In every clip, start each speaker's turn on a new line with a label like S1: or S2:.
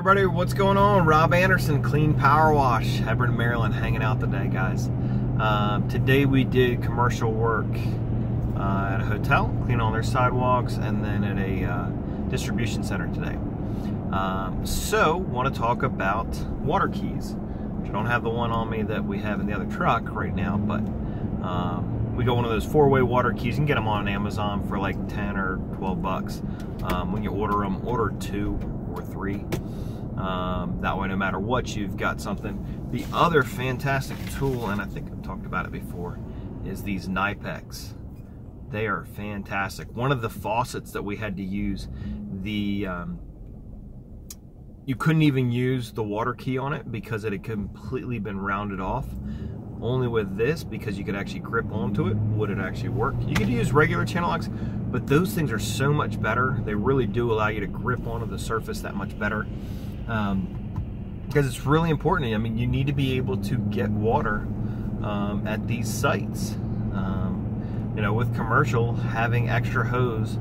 S1: Everybody, what's going on? Rob Anderson, Clean Power Wash, Hebron, Maryland, hanging out today, guys. Today we did commercial work at a hotel, clean all their sidewalks, and then at a distribution center today. So, want to talk about water keys. Which I don't have the one on me that we have in the other truck right now, but we got one of those 4-way water keys. You can get them on Amazon for like 10 or 12 bucks. When you order them, order 2 or 3. That way, no matter what, you've got something. The other fantastic tool, and I think I've talked about it before, is these Nipex. They are fantastic. One of the faucets that we had to use, you couldn't even use the water key on it because it had completely been rounded off. Only with this, because you could actually grip onto it, would it actually work. You could use regular channel locks, but those things are so much better. They really do allow you to grip onto the surface that much better. Because it's really important. I mean, you need to be able to get water at these sites. You know, with commercial, having extra hose,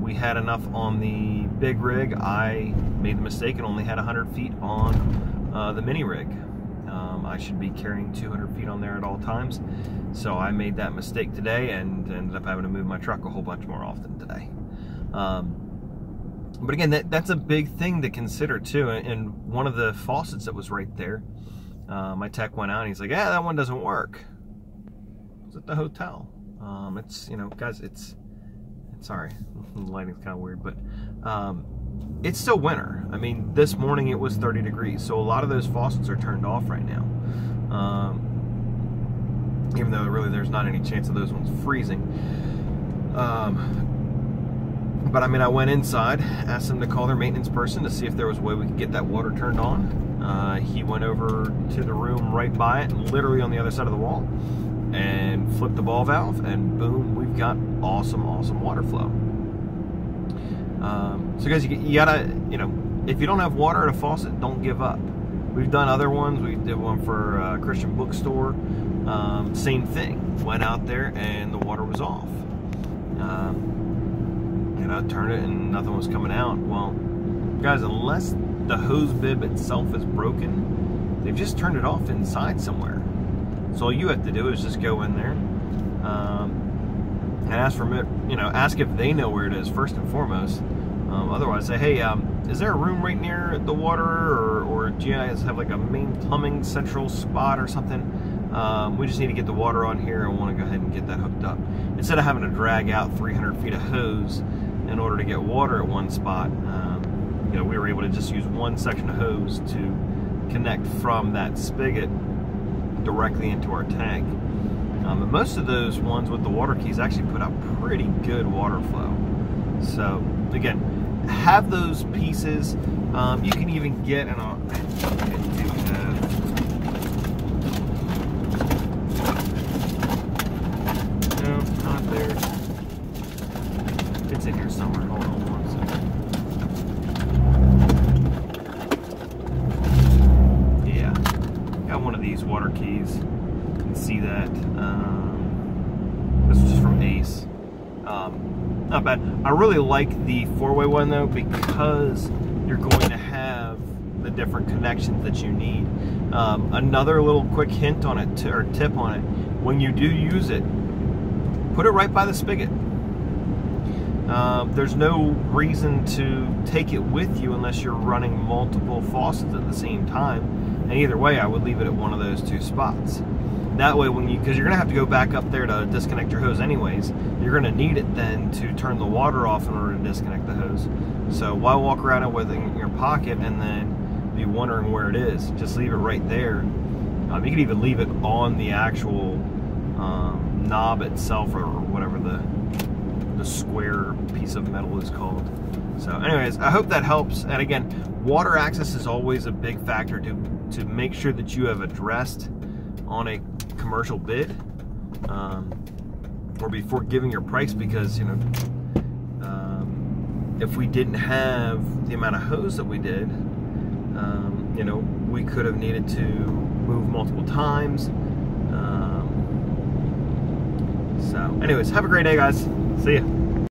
S1: we had enough on the big rig. I made the mistake and only had 100 feet on the mini rig. I should be carrying 200 feet on there at all times. So I made that mistake today and ended up having to move my truck a whole bunch more often today. But again, that's a big thing to consider too. And one of the faucets that was right there, my tech went out and he's like, yeah, that one doesn't work. It was at the hotel. It's, you know, guys, it's sorry, the lighting's kind of weird, but it's still winter. I mean, this morning it was 30 degrees, so a lot of those faucets are turned off right now. Even though really there's not any chance of those ones freezing. But I mean, I went inside, asked them to call their maintenance person to see if there was a way we could get that water turned on. He went over to the room right by it, literally on the other side of the wall, and flipped the ball valve, and boom, we've got awesome water flow. So guys, you gotta, you know, if you don't have water at a faucet, don't give up. We've done other ones. We did one for a Christian bookstore. Same thing. Went out there and the water was off. And I turned it and nothing was coming out. Well, guys, unless the hose bib itself is broken, they've just turned it off inside somewhere. So all you have to do is just go in there and ask for, you know, ask if they know where it is first and foremost. Otherwise, say, hey, is there a room right near the water, or do you guys have like a main plumbing central spot or something? We just need to get the water on here and want to go ahead and get that hooked up. Instead of having to drag out 300 feet of hose in order to get water at one spot, you know, we were able to just use one section of hose to connect from that spigot directly into our tank. And most of those ones with the water keys actually put out pretty good water flow. So again, have those pieces. You can even get an no, not there. It's in here somewhere. Hold on one second. Yeah, got one of these water keys. You can see that. This was just from Ace. Not bad. I really like the 4-way one though, because you're going to have the different connections that you need. Another little quick hint on it, or tip on it, when you do use it, put it right by the spigot. There's no reason to take it with you unless you're running multiple faucets at the same time. And either way, I would leave it at one of those 2 spots. That way, because you're gonna have to go back up there to disconnect your hose anyways, you're gonna need it then to turn the water off in order to disconnect the hose. So why walk around with it in your pocket and then be wondering where it is? Just leave it right there. You can even leave it on the actual knob itself, or whatever the square piece of metal is called. So anyways, I hope that helps. And again, water access is always a big factor to make sure that you have addressed on a commercial bid, or before giving your price, because, you know, if we didn't have the amount of hose that we did, you know, we could have needed to move multiple times. So anyways, have a great day, guys. See ya.